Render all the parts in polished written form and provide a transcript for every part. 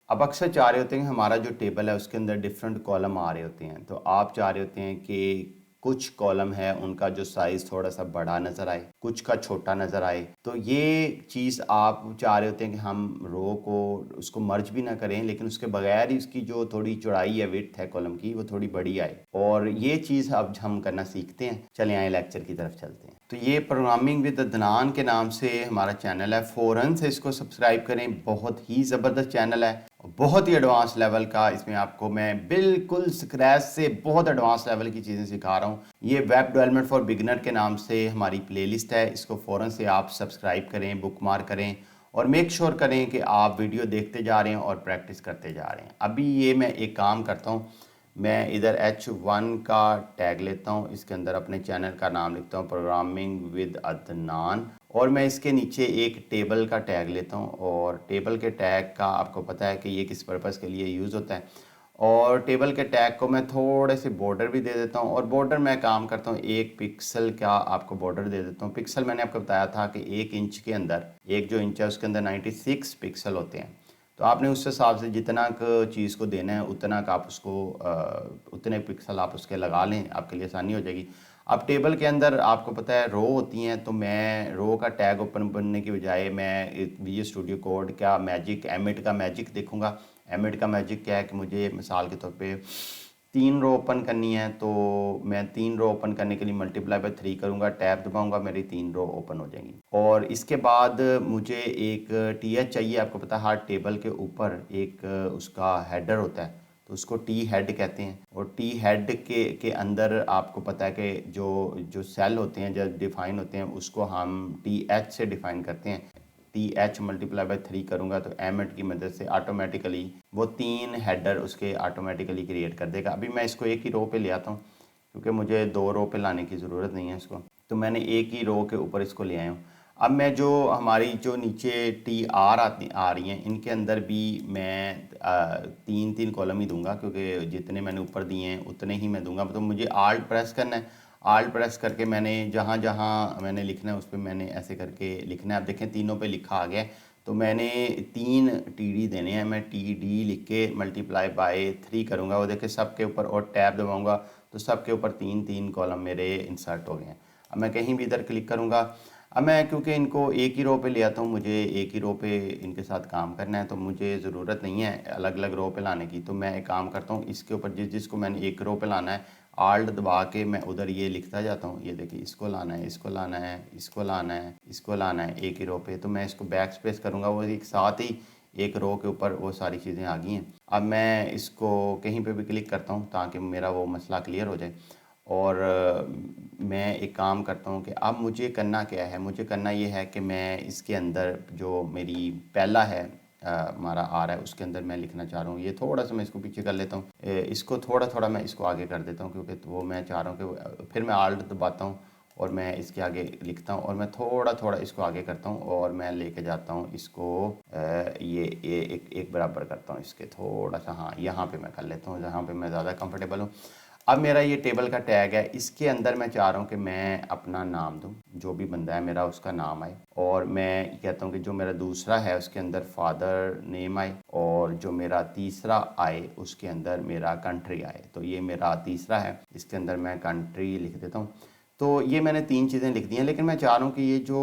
अब अक्सर चाह रहे होते हैं कि हमारा जो टेबल है उसके अंदर डिफरेंट कॉलम आ रहे होते हैं, तो आप चाह रहे होते हैं कि कुछ कॉलम है उनका जो साइज़ थोड़ा सा बड़ा नज़र आए, कुछ का छोटा नज़र आए। तो ये चीज़ आप चाह रहे होते हैं कि हम रो को उसको मर्ज भी ना करें, लेकिन उसके बगैर ही उसकी जो थोड़ी चौड़ाई है, विड्थ है कॉलम की, वो थोड़ी बड़ी आए। और ये चीज़ अब हम करना सीखते हैं। चले आए लेक्चर की तरफ चलते हैं। तो ये प्रोग्रामिंग विद अदनान के नाम से हमारा चैनल है, फ़ौरन से इसको सब्सक्राइब करें। बहुत ही ज़बरदस्त चैनल है, बहुत ही एडवांस लेवल का। इसमें आपको मैं बिल्कुल स्क्रैच से बहुत एडवांस लेवल की चीज़ें सिखा रहा हूँ। ये वेब डेवलपमेंट फॉर बिगनर के नाम से हमारी प्लेलिस्ट है, इसको फ़ौरन से आप सब्सक्राइब करें, बुकमार्क करें और मेक श्योर करें कि आप वीडियो देखते जा रहे हैं और प्रैक्टिस करते जा रहे हैं। अभी ये मैं एक काम करता हूँ, मैं इधर H1 का टैग लेता हूँ, इसके अंदर अपने चैनल का नाम लिखता हूँ प्रोग्रामिंग विद अदनान, और मैं इसके नीचे एक टेबल का टैग लेता हूँ। और टेबल के टैग का आपको पता है कि ये किस पर्पज़ के लिए यूज़ होता है। और टेबल के टैग को मैं थोड़े से बॉर्डर भी दे देता हूँ, और बॉर्डर मैं काम करता हूँ 1 पिक्सल का आपको बॉर्डर दे देता हूँ। पिक्सल मैंने आपको बताया था कि 1 इंच के अंदर, एक जो इंच है उसके अंदर 96 पिक्सल होते हैं। तो आपने उस हिसाब से जितना चीज़ को देना है उतना का आप उसको उतने पिक्सल आप उसके लगा लें, आपके लिए आसानी हो जाएगी। अब टेबल के अंदर आपको पता है रो होती हैं, तो मैं रो का टैग ओपन करने की बजाय मैं विजुअल स्टूडियो कोड क्या मैजिक एमिट का मैजिक देखूंगा। एमिट का मैजिक क्या है कि मुझे मिसाल के तौर पे 3 रो ओपन करनी है, तो मैं 3 रो ओपन करने के लिए मल्टीप्लाई बाय 3 करूँगा, टैब दबाऊंगा, मेरी 3 रो ओपन हो जाएंगी। और इसके बाद मुझे एक टी एच चाहिए। आपको पता है हर टेबल के ऊपर एक उसका हेडर होता है, तो उसको टी हेड कहते हैं। और टी हेड के अंदर आपको पता है कि जो जो सेल होते हैं, जो डिफाइन होते हैं, उसको हम टी एच से डिफाइन करते हैं। टी एच मल्टीप्लाई बाय 3 करूँगा तो एम एट की मदद से ऑटोमेटिकली वो 3 हेडर उसके ऑटोमेटिकली क्रिएट कर देगा। अभी मैं इसको एक ही रो पे ले आता हूँ, क्योंकि मुझे 2 रो पे लाने की ज़रूरत नहीं है इसको, तो मैंने एक ही रो के ऊपर इसको ले आया हूँ। अब मैं जो हमारी जो नीचे टी आर आ रही हैं, इनके अंदर भी मैं 3 3 कॉलम ही दूंगा, क्योंकि जितने मैंने ऊपर दिए हैं उतने ही मैं दूंगा। तो मुझे आल्ट प्रेस करना है, आल्ट प्रेस करके मैंने जहाँ जहाँ मैंने लिखना है उस पर मैंने ऐसे करके लिखना है। अब देखें तीनों पे लिखा आ गया है, तो मैंने 3 TD देने हैं। मैं TD लिख के मल्टीप्लाई बाय 3 करूँगा, वो देखें सबके ऊपर, और टैब दबाऊँगा तो सबके ऊपर 3 3 कॉलम मेरे इंसर्ट हो गए हैं। अब मैं कहीं भी इधर क्लिक करूँगा। अब मैं क्योंकि इनको एक ही रो पे ले आता हूँ, मुझे एक ही रो पे इनके साथ काम करना है, तो मुझे ज़रूरत नहीं है अलग अलग रो पे लाने की। तो मैं एक काम करता हूँ, इसके ऊपर जिसको मैंने एक रो पे लाना है, आल्ट दबा के मैं उधर ये लिखता जाता हूँ। ये देखिए, इसको लाना है, इसको लाना है, इसको लाना है, इसको लाना है एक ही रो पे। तो मैं इसको बैक स्पेस करूँगा, वो एक साथ ही एक रो के ऊपर वो सारी चीज़ें आ गई हैं। अब मैं इसको कहीं पे भी क्लिक करता हूँ ताकि मेरा वो मसला क्लियर हो जाए। और मैं एक काम करता हूँ कि अब मुझे करना क्या है, मुझे करना ये है कि मैं इसके अंदर जो मेरी पहला है हमारा आ रहा है, उसके अंदर मैं लिखना चाह रहा हूँ। ये थोड़ा सा मैं इसको पीछे कर लेता हूँ, इसको थोड़ा थोड़ा मैं इसको आगे कर देता हूँ, क्योंकि तो वो मैं चाह रहा हूँ कि फिर मैं आल्ट दबाता हूँ और मैं इसके आगे लिखता हूँ, और मैं थोड़ा थोड़ा इसको आगे करता हूँ, और मैं लेके जाता हूँ इसको ये एक बराबर करता हूँ इसके थोड़ा सा। हाँ, यहाँ पे मैं कर लेता हूँ जहाँ पे मैं ज़्यादा कंफर्टेबल हूँ। अब मेरा ये टेबल का टैग है, इसके अंदर मैं चाह रहा हूँ कि मैं अपना नाम दूँ, जो भी बंदा है मेरा उसका नाम आए। और मैं कहता हूँ कि जो मेरा दूसरा है उसके अंदर फादर नेम आए, और जो मेरा तीसरा आए उसके अंदर मेरा कंट्री आए। तो ये मेरा तीसरा है, इसके अंदर मैं कंट्री लिख देता हूँ। तो ये मैंने 3 चीज़ें लिख दी हैं, लेकिन मैं चाह रहा हूँ कि ये जो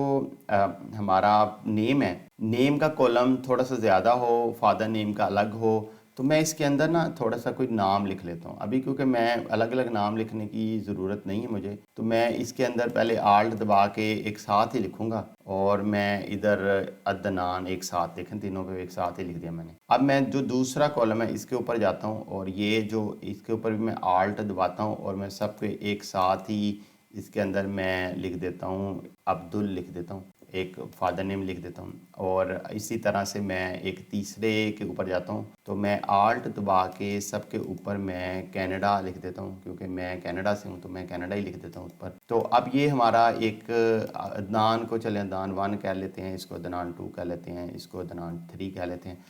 हमारा नेम है, नेम का कॉलम थोड़ा सा ज़्यादा हो, फादर नेम का अलग हो। तो मैं इसके अंदर ना थोड़ा सा कोई नाम लिख लेता हूँ अभी, क्योंकि मैं अलग अलग नाम लिखने की ज़रूरत नहीं है मुझे। तो मैं इसके अंदर पहले आल्ट दबा के एक साथ ही लिखूँगा, और मैं इधर अदनान एक साथ, देखें तीनों पे एक साथ ही लिख दिया मैंने। अब मैं जो दूसरा कॉलम है इसके ऊपर जाता हूँ, और ये जो इसके ऊपर भी मैं आल्ट दबाता हूँ, और मैं सबके एक साथ ही इसके अंदर मैं लिख देता हूँ अब्दुल, लिख देता हूँ, एक फादर नेम लिख देता हूँ। और इसी तरह से मैं एक तीसरे के ऊपर जाता हूँ, तो मैं आल्ट दबा के सबके ऊपर मैं कनाडा लिख देता हूँ, क्योंकि मैं कनाडा से हूँ तो मैं कनाडा ही लिख देता हूँ ऊपर। तो अब ये हमारा एक अदनान को चले अदनान 1 कह लेते हैं, इसको अदनान 2 कह लेते हैं, इसको अदनान 3 कह लेते हैं।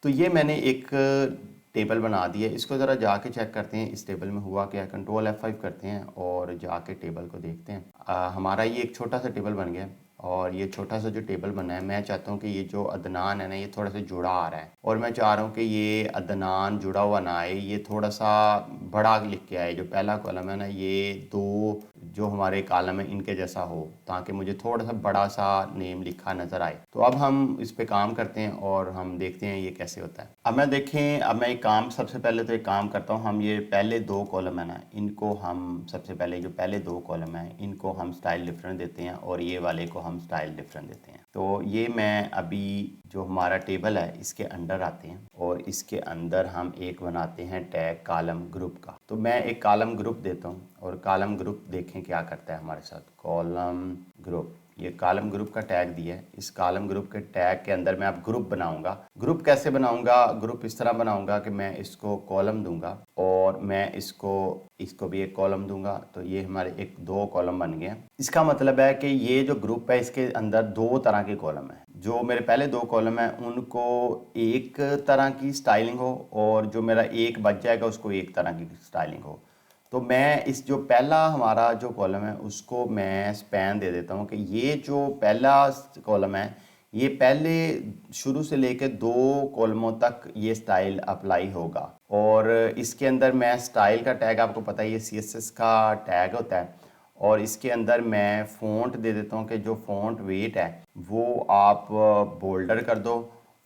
तो ये मैंने एक टेबल बना दी है। इसको ज़रा जाके चेक करते हैं इस टेबल में हुआ क्या है। कंट्रोल F5 करते हैं और जाके टेबल को देखते हैं। हमारा ये एक छोटा सा टेबल बन गया। और ये छोटा सा जो टेबल बना है, मैं चाहता हूँ कि ये जो अदनान है ना, ये थोड़ा सा जुड़ा आ रहा है, और मैं चाह रहा हूँ कि ये अदनान जुड़ा हुआ ना आए, ये थोड़ा सा बड़ा लिख के आए। जो पहला कॉलम है ना, ये दो जो हमारे कॉलम है इनके जैसा हो, ताकि मुझे थोड़ा सा बड़ा सा नेम लिखा नज़र आए। तो अब हम इस पे काम करते हैं और हम देखते हैं ये कैसे होता है। अब मैं देखें, अब मैं एक काम, सबसे पहले तो एक काम करता हूँ, हम ये पहले दो कॉलम है ना, इनको हम सबसे पहले, जो पहले दो कॉलम है इनको हम स्टाइल डिफरेंट देते हैं, और ये वाले को हम स्टाइल डिफरेंट देते हैं। तो ये मैं अभी जो हमारा टेबल है इसके अंडर आते हैं, और इसके अंदर हम एक बनाते हैं टैग कॉलम ग्रुप का। तो मैं एक कॉलम ग्रुप देता हूँ, और कॉलम ग्रुप देखें क्या करता है हमारे साथ। कॉलम ग्रुप, ये कॉलम ग्रुप का टैग दिया है। इस कॉलम ग्रुप के टैग के अंदर मैं अब ग्रुप बनाऊंगा। ग्रुप कैसे बनाऊंगा? ग्रुप इस तरह बनाऊंगा कि मैं इसको कॉलम दूंगा, और मैं इसको भी एक कॉलम दूंगा। तो ये हमारे एक दो कॉलम बन गए। इसका मतलब है कि ये जो ग्रुप है इसके अंदर दो तरह के कॉलम है। जो मेरे पहले दो कॉलम है उनको एक तरह की स्टाइलिंग हो, और जो मेरा एक बच जाएगा उसको एक तरह की स्टाइलिंग हो। तो मैं इस जो पहला हमारा जो कॉलम है उसको मैं स्पैन दे देता हूँ कि ये जो पहला कॉलम है ये पहले शुरू से लेकर दो कॉलमों तक ये स्टाइल अप्लाई होगा। और इसके अंदर मैं स्टाइल का टैग, आपको पता है ये CSS का टैग होता है, और इसके अंदर मैं फ़ॉन्ट दे देता हूँ कि जो फ़ॉन्ट वेट है वो आप बोल्डर कर दो।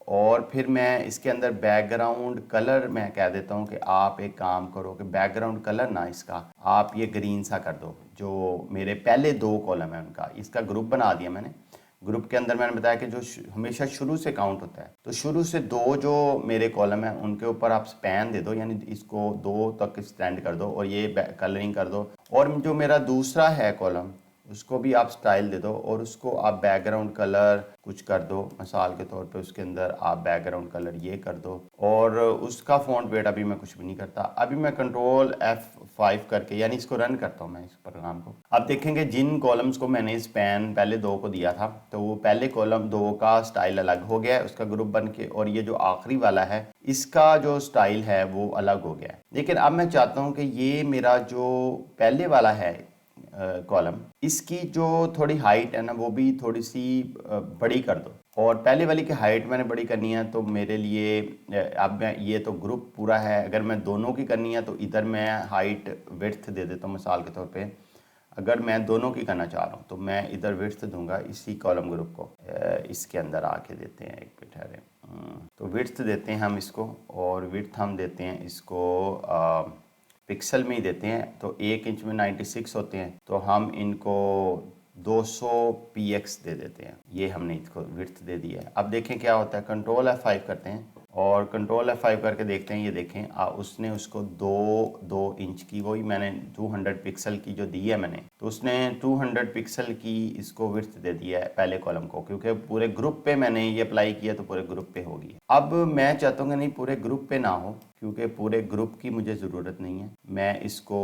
और फिर मैं इसके अंदर बैकग्राउंड कलर मैं कह देता हूँ कि आप एक काम करो कि बैकग्राउंड कलर ना इसका आप ये ग्रीन सा कर दो। जो मेरे पहले दो कॉलम है उनका इसका ग्रुप बना दिया मैंने। ग्रुप के अंदर मैंने बताया कि जो हमेशा शुरू से काउंट होता है, तो शुरू से दो जो मेरे कॉलम है उनके ऊपर आप स्पैन दे दो, यानी इसको दो तक स्टैंड कर दो, और ये कलरिंग कर दो। और जो मेरा दूसरा है कॉलम उसको भी आप स्टाइल दे दो, और उसको आप बैकग्राउंड कलर कुछ कर दो। मिसाल के तौर पे उसके अंदर आप बैकग्राउंड कलर ये कर दो, और उसका फ़ॉन्ट वेट अभी मैं कुछ भी नहीं करता। अभी मैं कंट्रोल F5 करके यानी इसको रन करता हूँ मैं इस प्रोग्राम को। अब देखेंगे जिन कॉलम्स को मैंने स्पैन पहले दो को दिया था, तो वो पहले कॉलम दो का स्टाइल अलग हो गया है उसका ग्रुप बन के, और ये जो आखिरी वाला है इसका जो स्टाइल है वो अलग हो गया है। लेकिन अब मैं चाहता हूँ कि ये मेरा जो पहले वाला है कॉलम, इसकी जो थोड़ी हाइट है ना वो भी थोड़ी सी बड़ी कर दो। और पहले वाली की हाइट मैंने बड़ी करनी है, तो मेरे लिए अब मैं ये तो ग्रुप पूरा है, अगर मैं दोनों की करनी है तो इधर मैं हाइट विड्थ दे देता हूँ। मिसाल के तौर पे अगर मैं दोनों की करना चाह रहा हूँ तो मैं इधर विड्थ दूंगा इसी कॉलम ग्रुप को। इसके अंदर आके देते हैं, एक मिनट ठहरे। तो विड्थ देते हैं हम इसको, और विड्थ हम देते हैं इसको पिक्सल में ही देते हैं। तो 1 इंच में 96 होते हैं, तो हम इनको 200 px दे देते हैं। ये हमने इसको विड्थ दे दिया है। अब देखें क्या होता है। कंट्रोल F5 करते हैं, और कंट्रोल F5 करके देखते हैं। ये देखें उसने उसको 2 इंच की, वही मैंने 200 पिक्सल की जो दी है मैंने, तो उसने 200 पिक्सल की इसको विड्थ दे दिया है पहले कॉलम को, क्योंकि पूरे ग्रुप पे मैंने ये अप्लाई किया तो पूरे ग्रुप पे होगी। अब मैं चाहता हूँ कि नहीं पूरे ग्रुप पे ना हो, क्योंकि पूरे ग्रुप की मुझे ज़रूरत नहीं है। मैं इसको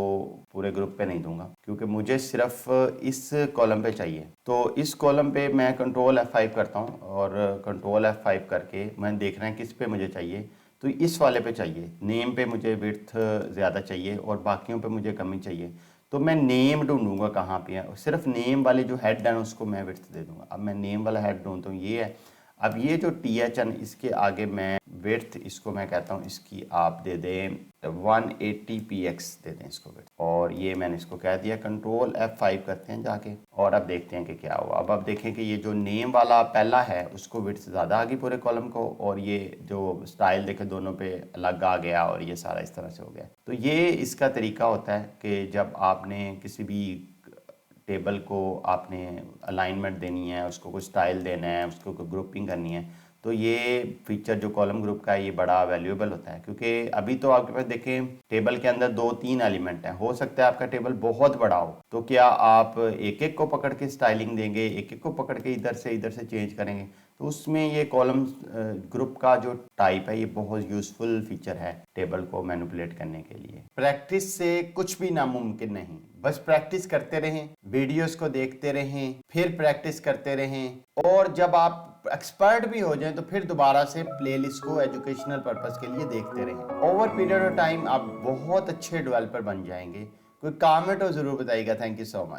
पूरे ग्रुप पे नहीं दूंगा, क्योंकि मुझे सिर्फ इस कॉलम पे चाहिए। तो इस कॉलम पे मैं कंट्रोल F5 करता हूँ, और कंट्रोल F5 करके मैं देख रहा है किस पे मुझे चाहिए। तो इस वाले पे चाहिए, नेम पे मुझे विड्थ ज़्यादा चाहिए और बाकियों पे मुझे कमी चाहिए। तो मैं नेम ढूंढूंगा कहाँ पे है, सिर्फ नेम वाले जो हेड है उसको मैं विड्थ दे दूंगा। अब मैं नेम वाला हेड ढूंढता हूँ, ये है। अब ये जो TH है इसके आगे मैं विड्थ इसको मैं कहता हूँ इसकी आप दे दें 180 px दे दें इसको विड्थ, और ये मैंने इसको कह दिया। कंट्रोल F5 करते हैं जाके, और अब देखते हैं कि क्या हुआ। अब देखें कि ये जो नेम वाला पहला है उसको विड्थ ज़्यादा आ गई पूरे कॉलम को, और ये जो स्टाइल देखे दोनों पे अलग आ गया, और ये सारा इस तरह से हो गया। तो ये इसका तरीका होता है कि जब आपने किसी भी टेबल को आपने अलाइनमेंट देनी है, उसको कुछ स्टाइल देना है, उसको कोई ग्रुपिंग करनी है, तो ये फीचर जो कॉलम ग्रुप का है ये बड़ा वैल्यूएबल होता है। क्योंकि अभी तो आपके पास देखें टेबल के अंदर 2-3 एलिमेंट हैं, हो सकता है आपका टेबल बहुत बड़ा हो, तो क्या आप एक एक को पकड़ के स्टाइलिंग देंगे, एक एक को पकड़ के इधर से चेंज करेंगे? तो उसमें ये कॉलम ग्रुप का जो टाइप है ये बहुत यूजफुल फीचर है टेबल को मैनिपुलेट करने के लिए। प्रैक्टिस से कुछ भी नामुमकिन नहीं, बस प्रैक्टिस करते रहें, वीडियोस को देखते रहें, फिर प्रैक्टिस करते रहें, और जब आप एक्सपर्ट भी हो जाएं तो फिर दोबारा से प्लेलिस्ट को एजुकेशनल पर्पस के लिए देखते रहें। ओवर पीरियड ऑफ टाइम आप बहुत अच्छे डेवलपर बन जाएंगे। कोई कमेंट हो जरूर बताइएगा। Thank you so much.